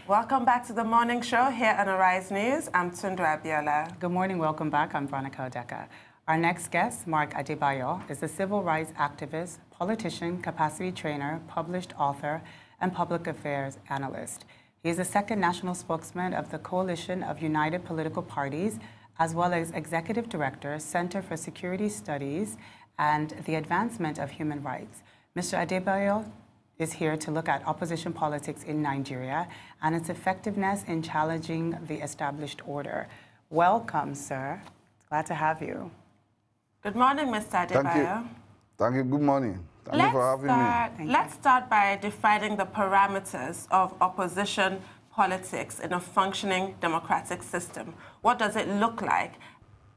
Welcome back to the morning show here on Arise News. I'm Tundra Abiola. Good morning, welcome back. I'm Veronica Odeka. Our next guest, Mark Adebayo, is a civil rights activist, politician, capacity trainer, published author, and public affairs analyst. He is the second national spokesman of the Coalition of United Political Parties, as well as executive director, Center for Security Studies and the Advancement of Human Rights. Mr. Adebayo is here to look at opposition politics in Nigeria and its effectiveness in challenging the established order. Welcome, sir. Glad to have you. Good morning, Mr. Adebayo. Thank you. Thank you. Good morning. Thank you for having me. Let's start by defining the parameters of opposition politics in a functioning democratic system. What does it look like,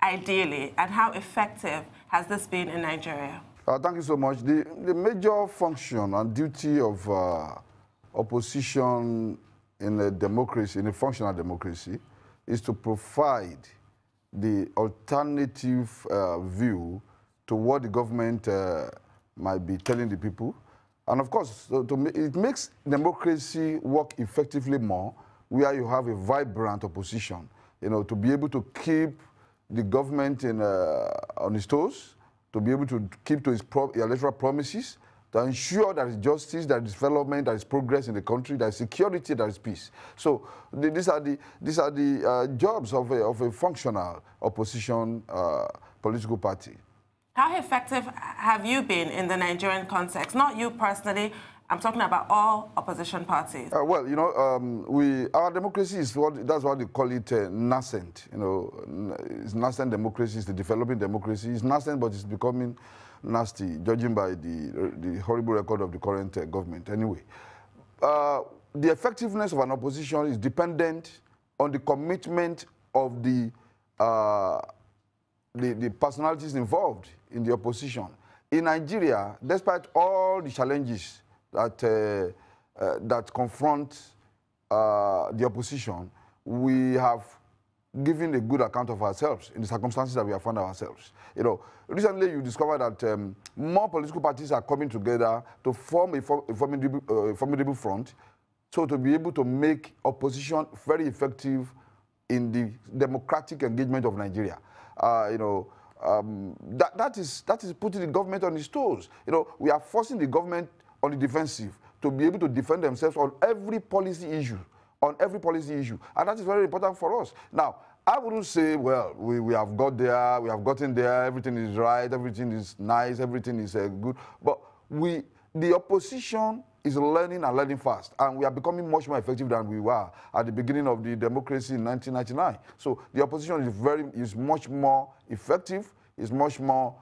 ideally, and how effective has this been in Nigeria? Thank you so much. The major function and duty of opposition in a democracy, in a functional democracy, is to provide the alternative view to what the government might be telling the people. And of course, it makes democracy work effectively more where you have a vibrant opposition, to be able to keep the government on its toes, to be able to keep to its electoral promises, to ensure there is justice, there is development, there is progress in the country, there is security, there is peace. So these are the jobs of a functional opposition political party. How effective have you been in the Nigerian context? Not you personally. I'm talking about all opposition parties. Well, our democracy is that's what they call it nascent. It's nascent democracy, it's the developing democracy. It's nascent, but it's becoming nasty, judging by the horrible record of the current government. Anyway, the effectiveness of an opposition is dependent on the commitment of the personalities involved in the opposition. In Nigeria, despite all the challenges that confront the opposition, we have given a good account of ourselves in the circumstances that we have found ourselves. Recently you discovered that more political parties are coming together to form a formidable front, so to be able to make opposition very effective in the democratic engagement of Nigeria. That is putting the government on its toes. We are forcing the government on the defensive to be able to defend themselves on every policy issue, and that is very important for us. Now, I wouldn't say, well, we have got there, we have gotten there, everything is right, everything is nice, everything is good, but the opposition is learning and learning fast, and we are becoming much more effective than we were at the beginning of the democracy in 1999. So the opposition is much more effective, is much more,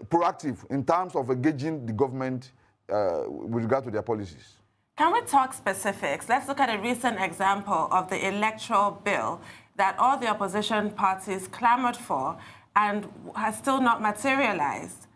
proactive in terms of engaging the government with regard to their policies. Can we talk specifics? Let's look at a recent example of the electoral bill that all the opposition parties clamored for and has still not materialized.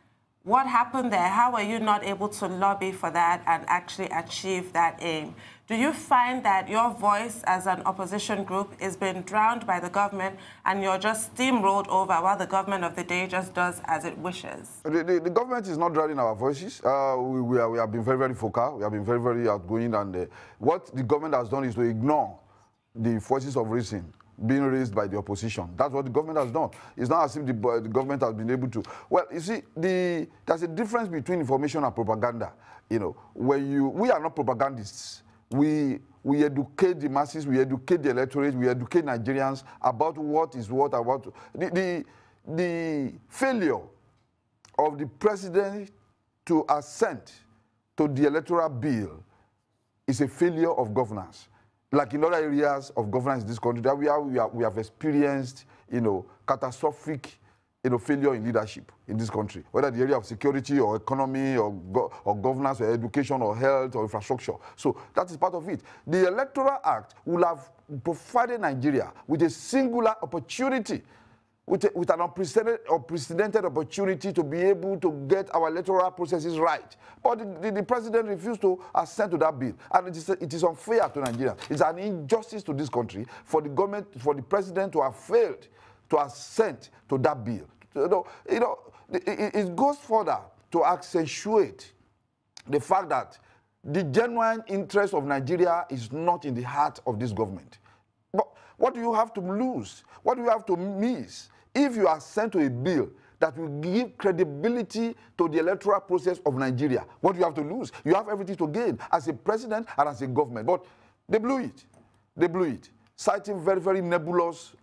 What happened there? How were you not able to lobby for that and actually achieve that aim? Do you find that your voice as an opposition group is being drowned by the government and you're just steamrolled over while the government of the day just does as it wishes? The government is not drowning our voices. We have been very, very vocal. We have been very, very outgoing. And what the government has done is to ignore the voices of reason being raised by the opposition. That's what the government has done. It's not as if the government has been able to. Well, you see, there's a difference between information and propaganda. We are not propagandists. We educate the masses, we educate the electorate, we educate Nigerians about what is what and what. The failure of the president to assent to the electoral bill is a failure of governance. Like in other areas of governance in this country, that we have experienced, catastrophic, failure in leadership in this country, whether the area of security or economy or governance or education or health or infrastructure. So that is part of it. The Electoral Act will have provided Nigeria with a singular opportunity, with an unprecedented opportunity to be able to get our electoral processes right. But the president refused to assent to that bill. And it is unfair to Nigeria. It's an injustice to this country for the government, for the president to have failed to assent to that bill. It goes further to accentuate the fact that the genuine interest of Nigeria is not in the heart of this government. But what do you have to lose? What do you have to miss if you are sent to a bill that will give credibility to the electoral process of Nigeria? What do you have to lose? You have everything to gain as a president and as a government. But they blew it. They blew it, citing very, very nebulous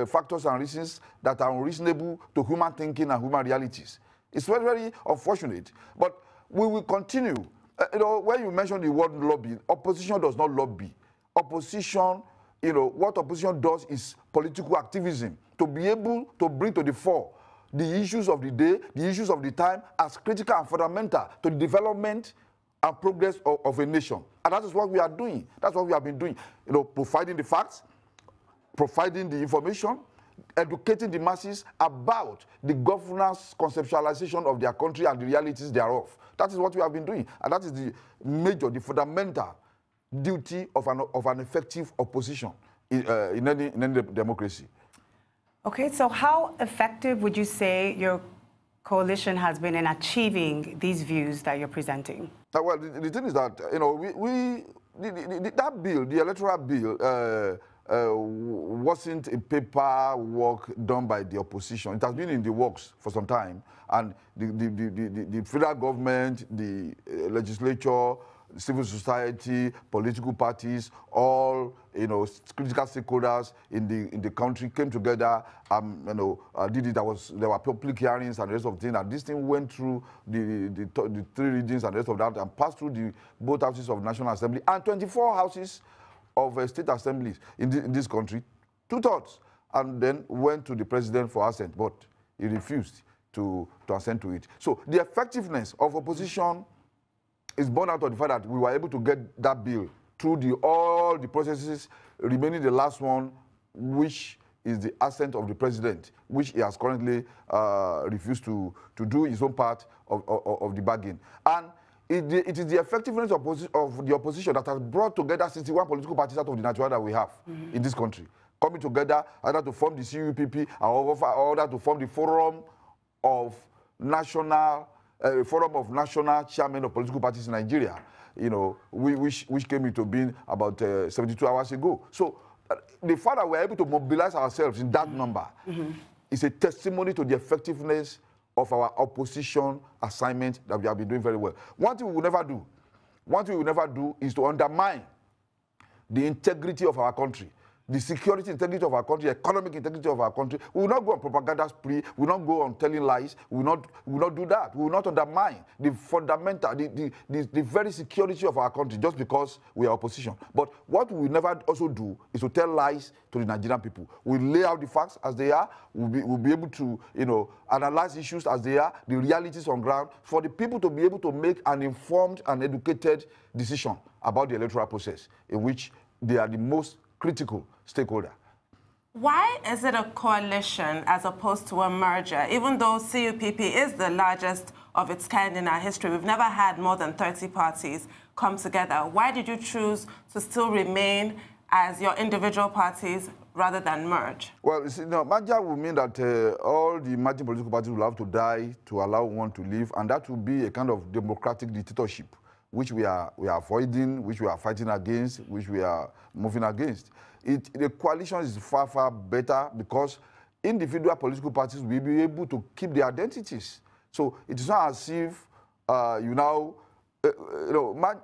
factors and reasons that are unreasonable to human thinking and human realities. It's very, very unfortunate. But we will continue. When you mention the word lobby, opposition does not lobby. Opposition, what opposition does is political activism to be able to bring to the fore the issues of the day, the issues of the time as critical and fundamental to the development and progress of a nation. And that is what we are doing. That's what we have been doing. Providing the facts, providing the information, educating the masses about the governance conceptualization of their country and the realities thereof. That is what we have been doing. And that is the major, the fundamental duty of an effective opposition in any democracy. Okay, so how effective would you say your coalition has been in achieving these views that you're presenting? Well, the thing is that, that bill, the electoral bill, wasn't a paperwork done by the opposition. It has been in the works for some time, and the federal government, the legislature, civil society, political parties, all critical stakeholders in the country came together. Did it. There were public hearings and the rest of the thing, and this thing went through the 3 readings and the rest of that, and passed through both houses of National Assembly and 24 houses of state assemblies in this country, 2/3, and then went to the president for assent, but he refused to assent to it. So the effectiveness of opposition is born out of the fact that we were able to get that bill through all the processes, remaining the last one, which is the assent of the president, which he has currently refused to do his own part of the bargain. And it is the effectiveness of the opposition that has brought together 61 political parties out of the natural that we have in this country, coming together either to form the CUPP or to form the Forum of National Chairmen of Political Parties in Nigeria, which came into being about 72 hours ago. So the fact that we're able to mobilize ourselves in that number is a testimony to the effectiveness of our opposition assignment that we have been doing very well. One thing we will never do is to undermine the integrity of our country, the security integrity of our country, economic integrity of our country. We will not go on propaganda spree. We will not go on telling lies. We will not do that. We will not undermine the fundamental, the very security of our country just because we are opposition. But what we will never also do is to tell lies to the Nigerian people. We lay out the facts as they are. We'll be able to, analyze issues as they are, the realities on ground, for the people to be able to make an informed and educated decision about the electoral process, in which they are the most critical stakeholder. Why is it a coalition as opposed to a merger? Even though CUPP is the largest of its kind in our history, we've never had more than 30 parties come together. Why did you choose to still remain as your individual parties rather than merge? Well, merger will mean that all the emerging political parties will have to die to allow one to live, and that will be a kind of democratic dictatorship, which we are avoiding, which we are fighting against, which we are moving against. The coalition is far, far better because individual political parties will be able to keep their identities. So it is not as if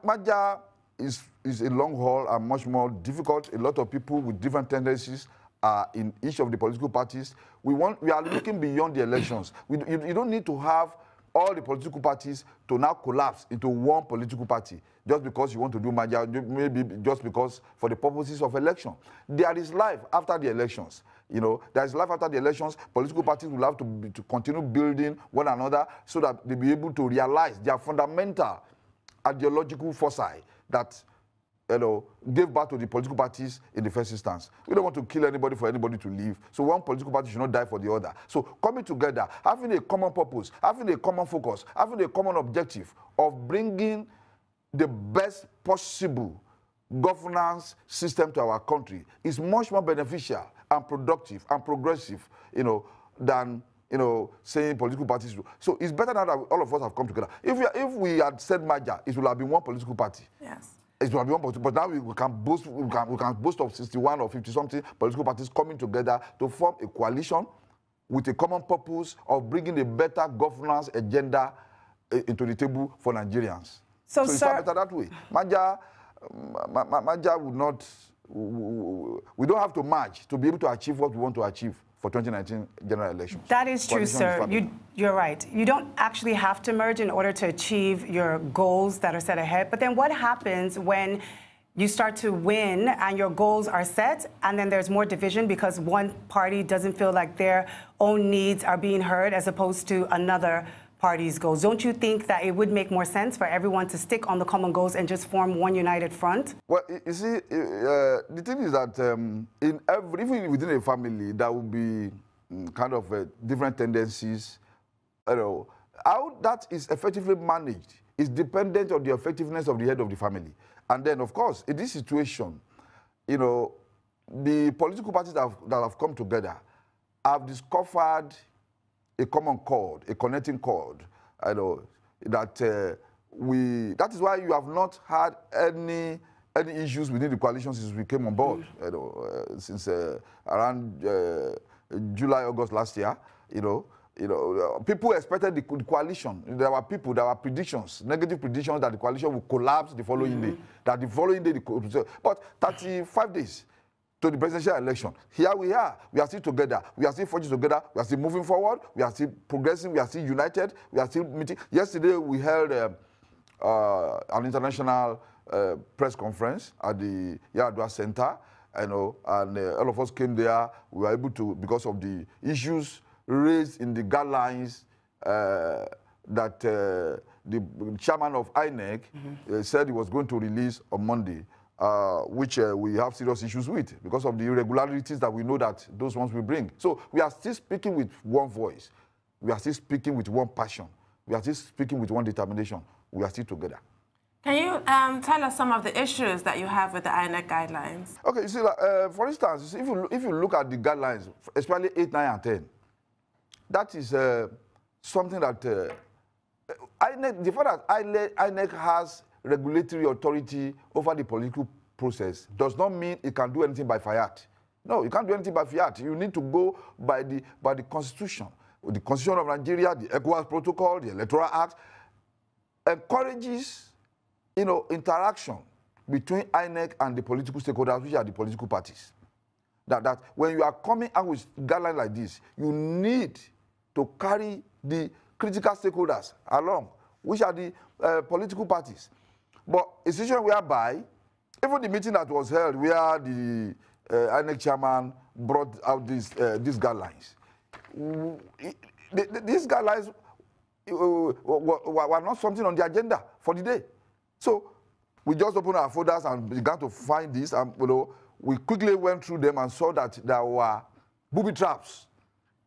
merger is a long haul and much more difficult. A lot of people with different tendencies are in each of the political parties. We are looking beyond the elections. You don't need to have all the political parties to now collapse into one political party just because you want to do merger, maybe just because for the purposes of election. There is life after the elections. There is life after the elections. Political parties will have to continue building one another so that they'll be able to realize their fundamental ideological foresight that gave birth to the political parties in the first instance. We don't want to kill anybody for anybody to live. So one political party should not die for the other. So coming together, having a common purpose, having a common focus, having a common objective of bringing the best possible governance system to our country is much more beneficial and productive and progressive, than you know, saying political parties. So it's better now that all of us have come together. If we had said merger, it would have been one political party. Yes. It would have been one political, but now we can boast of 61 or 50 something political parties coming together to form a coalition with a common purpose of bringing a better governance agenda into the table for Nigerians. So it's far better that way. Merger would not. We don't have to merge to be able to achieve what we want to achieve for 2019 general elections. That is true, sir. You're right. You don't actually have to merge in order to achieve your goals that are set ahead. But then what happens when you start to win and your goals are set and then there's more division because one party doesn't feel like their own needs are being heard as opposed to another party's goals? Don't you think that it would make more sense for everyone to stick on the common goals and just form one united front? Well, you see, the thing is that even within a family, there will be kind of different tendencies. You know, how that is effectively managed is dependent on the effectiveness of the head of the family. And then, of course, in this situation, you know, the political parties that have come together have discovered a common chord, a connecting chord. I know that that is why you have not had any issues within the coalition since we came on board. You know, since around July, August last year. People expected the coalition. There were predictions, negative predictions that the coalition would collapse the following day. That the following day, but 35 days to the presidential election. Here we are. We are still together. We are still forging together. We are still moving forward. We are still progressing. We are still united. We are still meeting. Yesterday, we held an international press conference at the Yaradua Center. And all of us came there. We were able to, because of the issues raised in the guidelines that the chairman of INEC said he was going to release on Monday. Which we have serious issues with because of the irregularities that we know that those ones will bring. So we are still speaking with one voice. We are still speaking with one passion. We are still speaking with one determination. We are still together. Can you tell us some of the issues that you have with the INEC guidelines? Okay, you see, for instance, if you look at the guidelines, especially 8, 9, and 10, that is something that INEC, the fact that INEC has regulatory authority over the political process does not mean it can do anything by fiat. No, you can't do anything by fiat. You need to go by the Constitution. The Constitution of Nigeria, the ECOWAS Protocol, the Electoral Act encourages, interaction between INEC and the political stakeholders, which are the political parties. That when you are coming out with guidelines like this, you need to carry the critical stakeholders along, which are the political parties. But a situation whereby, even the meeting that was held where the INEC chairman brought out these guidelines, these guidelines were not something on the agenda for the day. So we just opened our folders and began to find this, and we quickly went through them and saw that there were booby traps,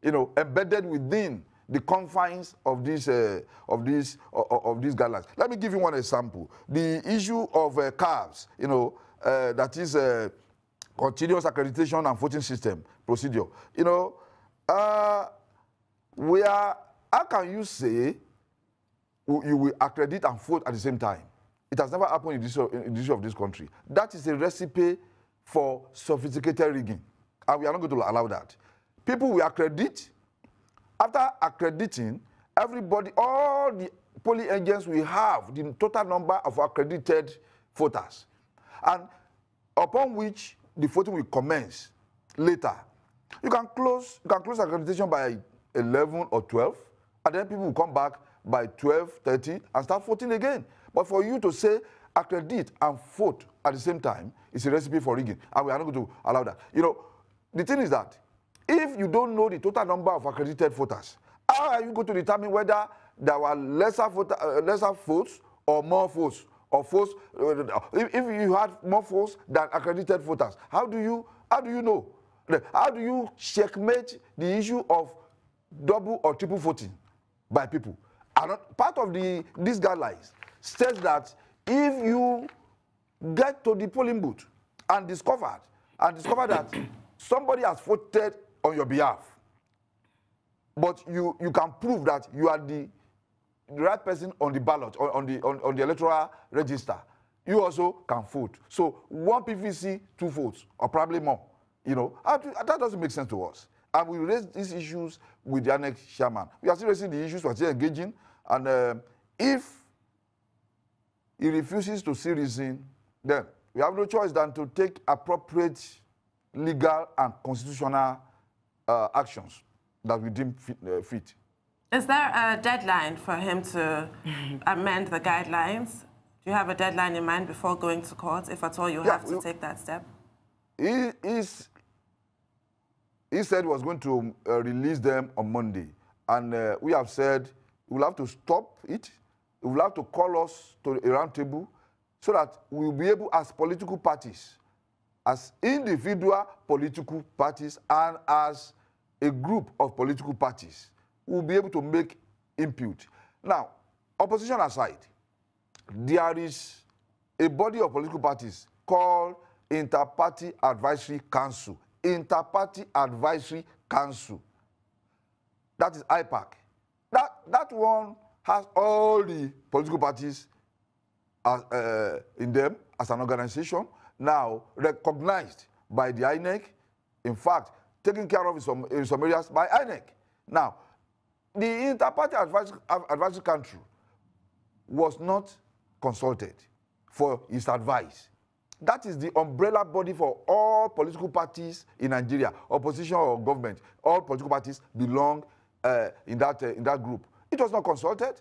embedded within the confines of these guidelines. Let me give you one example. The issue of CARS, that is continuous accreditation and voting system procedure. How can you say you will accredit and vote at the same time? It has never happened in the history of this country. That is a recipe for sophisticated rigging, and we are not going to allow that. People will accredit. After accrediting, everybody, all the polling agents will have the total number of accredited voters, and upon which the voting will commence later. You can close accreditation by 11 or 12, and then people will come back by 12:30 and start voting again. But for you to say accredit and vote at the same time is a recipe for rigging, and we are not going to allow that. The thing is that if you don't know the total number of accredited voters, how are you going to determine whether there were lesser votes or more votes? Or votes, if you had more votes than accredited voters, how do you know? How do you checkmate the issue of double or triple voting by people? And part of these guidelines states that if you get to the polling booth and discover that somebody has voted on your behalf, but you can prove that you are the right person on the ballot, on the electoral register, you also can vote. So one PVC, 2 votes, or probably more. You know, that doesn't make sense to us. And we raised these issues with the INEC chairman. We are still raising the issues, we are still engaging. And if he refuses to see reason, then we have no choice than to take appropriate legal and constitutional actions that we deem fit. Is there a deadline for him to amend the guidelines? Do you have a deadline in mind before going to court, if at all you have to take that step? He said he was going to release them on Monday. And we have said we'll have to stop it. He will have to call us to a round table so that we'll be able, as political parties, as individual political parties, and as a group of political parties, we'll be able to make input. Now, opposition aside, there is a body of political parties called Inter-Party Advisory Council. Inter-Party Advisory Council. That is IPAQ. That one has all the political parties in them as an organization, now recognized by the INEC, in fact, taken care of in some areas by INEC. Now, the Inter-Party Advisory Council was not consulted for its advice. That is the umbrella body for all political parties in Nigeria, opposition or government. All political parties belong in that group. It was not consulted.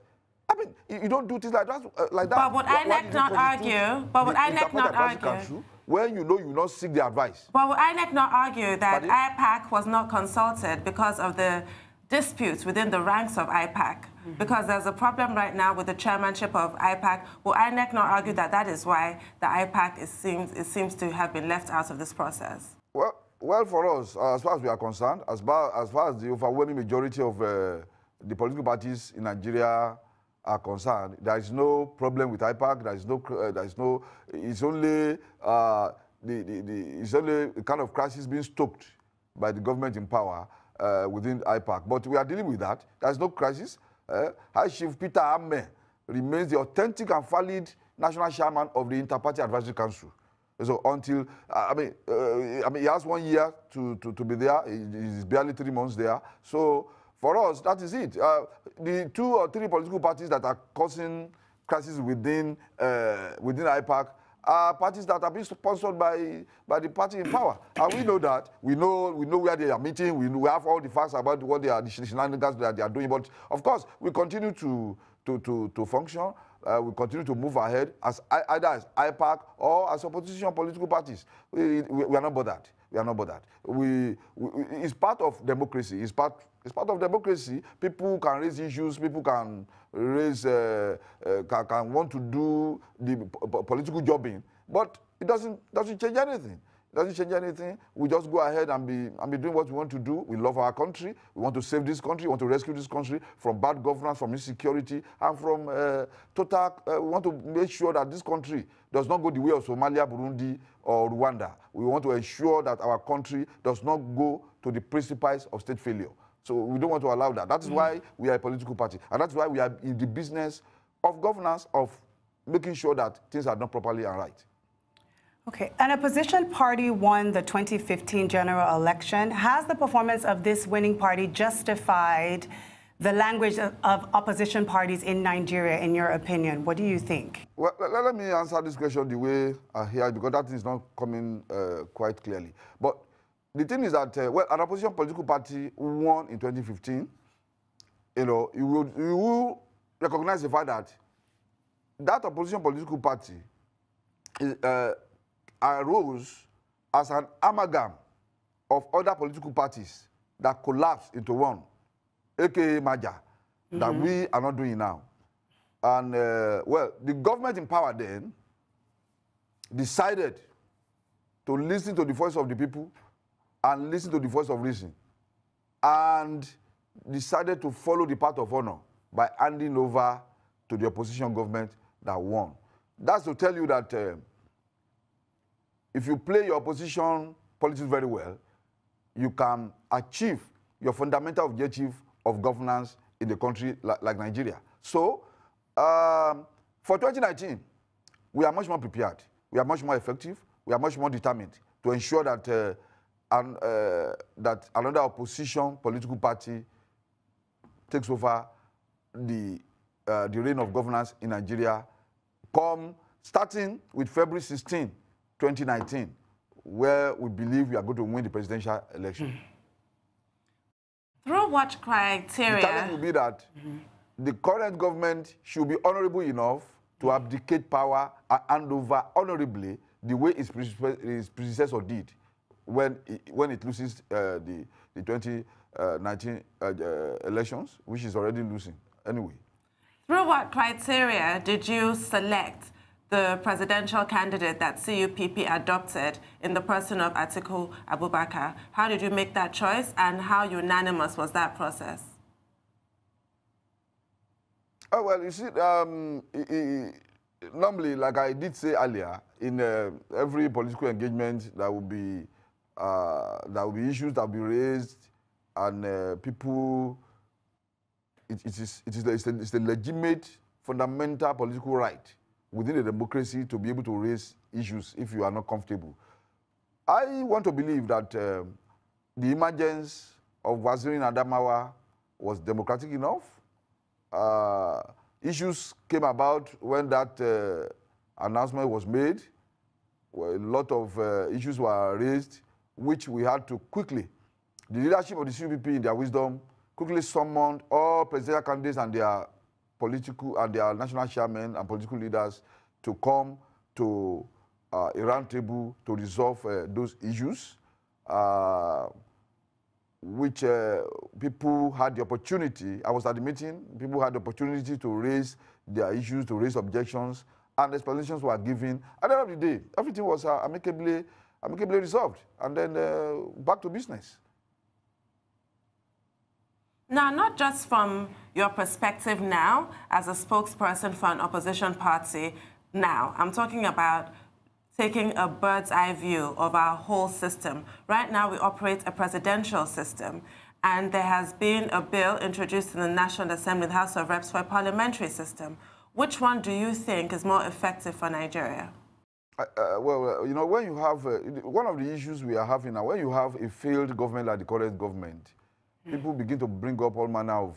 I mean, you don't do things like that. But would INEC not argue? But would INEC not argue? When you know you not seek the advice. But would INEC not argue that IPAQ was not consulted because of the disputes within the ranks of IPAQ? Because there's a problem right now with the chairmanship of IPAQ. Will INEC not argue that that is why the IPAQ seems to have been left out of this process? Well, for us, as far as we are concerned, as far as the overwhelming majority of the political parties in Nigeria are concerned, there is no problem with IPAQ. It's only it's only a kind of crisis being stoked by the government in power within IPAQ. But we are dealing with that. There is no crisis. High Chief Peter Amme remains the authentic and valid national chairman of the Inter-Party Advisory Council. So until, I mean, he has 1 year to be there. He's barely 3 months there. So for us, that is it. The 2 or 3 political parties that are causing crisis within IPAQ are parties that are being sponsored by the party in power. And we know that. We know where they are meeting. We have all the facts about what they are, the shenanigans that they are doing. But of course, we continue to function. We continue to move ahead as either as IPAQ or as opposition political parties. We are not bothered. We are not bothered. It's part of democracy. It's part of democracy. People can raise issues. People can raise, can want to do the political jobbing, but it doesn't change anything. It doesn't change anything. We just go ahead and be doing what we want to do. We love our country. We want to save this country. We want to rescue this country from bad governance, from insecurity, and from total. We want to make sure that this country does not go the way of Somalia, Burundi, or Rwanda. We want to ensure that our country does not go to the precipice of state failure. So we don't want to allow that. That is why we are a political party. And that's why we are in the business of governance, of making sure that things are done properly and right. Okay, an opposition party won the 2015 general election. Has the performance of this winning party justified the language of opposition parties in Nigeria, in your opinion? What do you think? Well, let me answer this question the way I hear it, because that is not coming quite clearly. But the thing is that, well, an opposition political party won in 2015. You know, you will recognize the fact that that opposition political party arose as an amalgam of other political parties that collapsed into one, aka Maja, that we are not doing now. And, well, the government in power then decided to listen to the voice of the people and listen to the voice of reason, and decided to follow the path of honor by handing over to the opposition government that won. That's to tell you that if you play your opposition politics very well, you can achieve your fundamental objective of governance in a country like Nigeria. So, for 2019, we are much more prepared. We are much more effective. We are much more determined to ensure that that another opposition political party takes over the reign of governance in Nigeria, starting with February 16, 2019, where we believe we are going to win the presidential election. Through what criteria? The challenge will be that the current government should be honorable enough to abdicate power and hand over honorably the way its predecessor did when it loses the 2019 elections, which is already losing anyway. Through what criteria did you select the presidential candidate that CUPP adopted in the person of Atiku Abubakar? How did you make that choice, and how unanimous was that process? Oh, well, you see, normally, like I did say earlier, in every political engagement, there will be issues that will be raised, and people. It's a legitimate, fundamental political right within a democracy to be able to raise issues if you are not comfortable. I want to believe that the emergence of Waziri Adamawa was democratic enough. Issues came about when that announcement was made. A lot of issues were raised, which we had to quickly, the leadership of the CUPP in their wisdom, quickly summoned all presidential candidates and their political and their national chairmen and political leaders to come to a round table to resolve those issues, which people had the opportunity. I was at the meeting. People had the opportunity to raise their issues, to raise objections, and explanations were given. At the end of the day, everything was amicably resolved, and then back to business. Now, not just from your perspective now as a spokesperson for an opposition party now, I'm talking about taking a bird's eye view of our whole system. Right now, we operate a presidential system, and there has been a bill introduced in the National Assembly, the House of Reps, for a parliamentary system. Which one do you think is more effective for Nigeria? Well, you know, when you have, one of the issues we are having now, when you have a failed government like the current government, people begin to bring up all manner of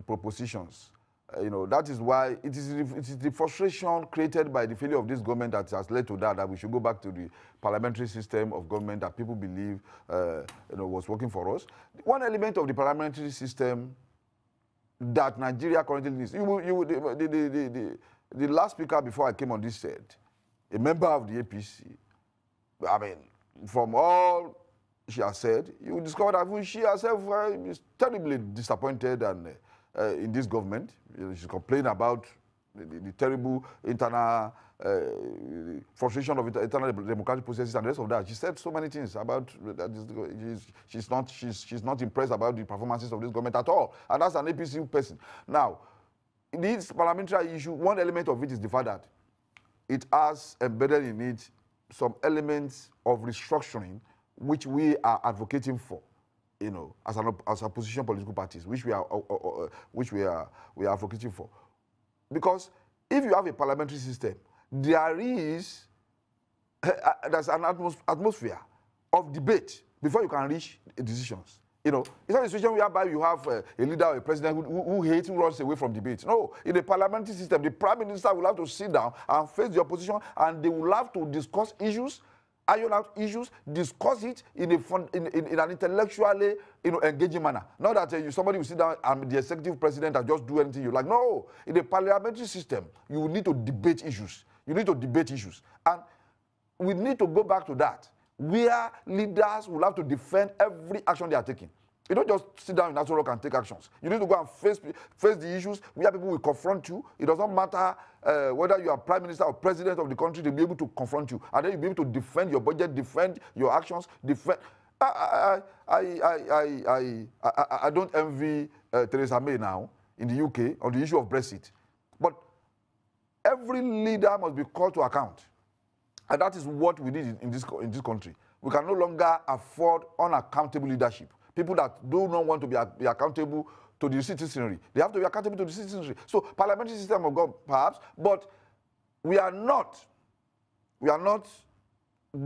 propositions. You know, that is why it is the frustration created by the failure of this government that has led to that we should go back to the parliamentary system of government that people believe you know, was working for us. One element of the parliamentary system that Nigeria currently needs, the last speaker before I came on this set, a member of the APC, I mean, from all she has said, you will discover that she herself is terribly disappointed and in this government. She complained about the terrible internal frustration of internal democratic processes and the rest of that. She said so many things about that. She's not impressed about the performances of this government at all, and that's an APC person. Now, this parliamentary issue, one element of it is the fact that it has embedded in it some elements of restructuring, which we are advocating for, you know, as opposition political parties, which we are advocating for. Because if you have a parliamentary system, there's an atmosphere of debate before you can reach decisions. You know, it's not a situation whereby you have a leader or a president who hates, who runs away from debate. No, in a parliamentary system, the prime minister will have to sit down and face the opposition, and they will have to discuss issues, iron out issues, discuss it in an intellectually, you know, engaging manner. Not that somebody will sit down and the executive president and just do anything you like. No, in a parliamentary system, you need to debate issues. You need to debate issues, and we need to go back to that, where leaders will have to defend every action they are taking. You don't just sit down in Nassau Rock and take actions. You need to go and face the issues where people will confront you. It does not matter whether you are prime minister or president of the country, they'll be able to confront you. And then you'll be able to defend your budget, defend your actions, defend. I don't envy Theresa May now in the UK on the issue of Brexit. But every leader must be called to account. And that is what we need in this country. We can no longer afford unaccountable leadership. people that do not want to be accountable to the citizenry. They have to be accountable to the citizenry. So parliamentary system of government, perhaps, but we are not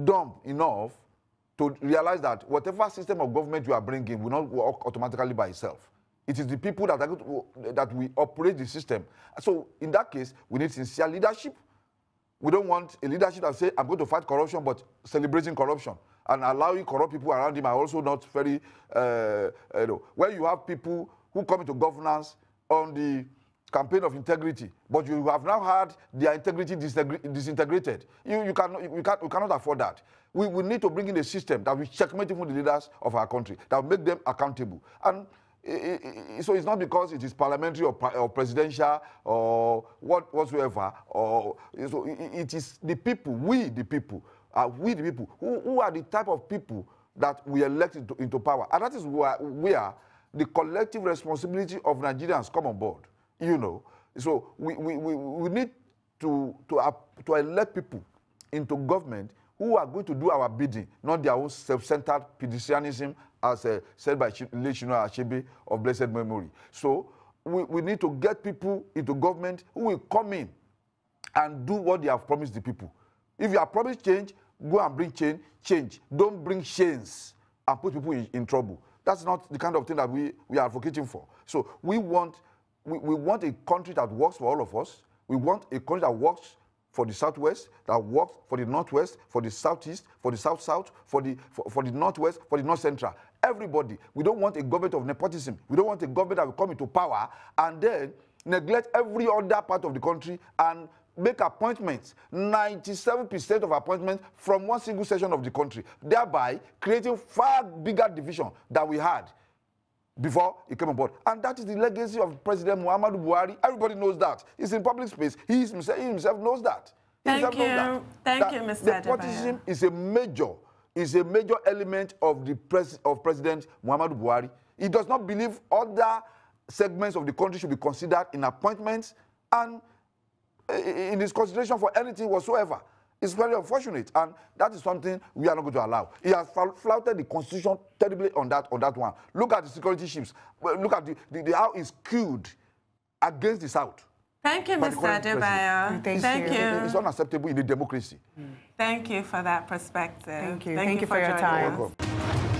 dumb enough to realize that whatever system of government you are bringing will not work automatically by itself. It is the people that we operate the system. So in that case, we need sincere leadership. We don't want a leadership that say, I'm going to fight corruption, but celebrating corruption and allowing corrupt people around him are also not very, where you have people who come into governance on the campaign of integrity, but you have now had their integrity disintegrated. We cannot afford that. We need to bring in a system that will checkmate even the leaders of our country, that will make them accountable. And so it's not because it is parliamentary or presidential or whatsoever, or so it is the people, we the people who are the type of people that we elect into power. And that is where the collective responsibility of Nigerians come on board. You know, so we need to elect people into government who are going to do our bidding, not their own self-centered pedestrianism, as said by late Chinua Achebe of blessed memory. So we need to get people into government who will come in and do what they have promised the people. If you have promised change, go and bring change. Don't bring chains and put people in trouble. That's not the kind of thing that we are advocating for. So we want a country that works for all of us. We want a country that works for the Southwest, that works for the Northwest, for the Southeast, for the South-South, for the Northwest, for the North-Central. Everybody. We don't want a government of nepotism. We don't want a government that will come into power and then neglect every other part of the country and make appointments, 97% of appointments from one single section of the country, thereby creating far bigger division than we had before he came on board. And that is the legacy of President Muhammadu Buhari. Everybody knows that. It's in public space. He himself knows that. Thank you. Thank you, Mr. Adebayo. Nepotism is a major element of President Muhammadu Buhari. He does not believe other segments of the country should be considered in appointments and in his consideration for anything whatsoever. It's very unfortunate, and that is something we are not going to allow. He has flouted the constitution terribly on that one. Look at the security chiefs. Look at how it's skewed against the South. Thank you, Mr. Adebayo. Thank you. It's unacceptable in a democracy. Thank you for that perspective. Thank you. Thank you for your time. You're welcome.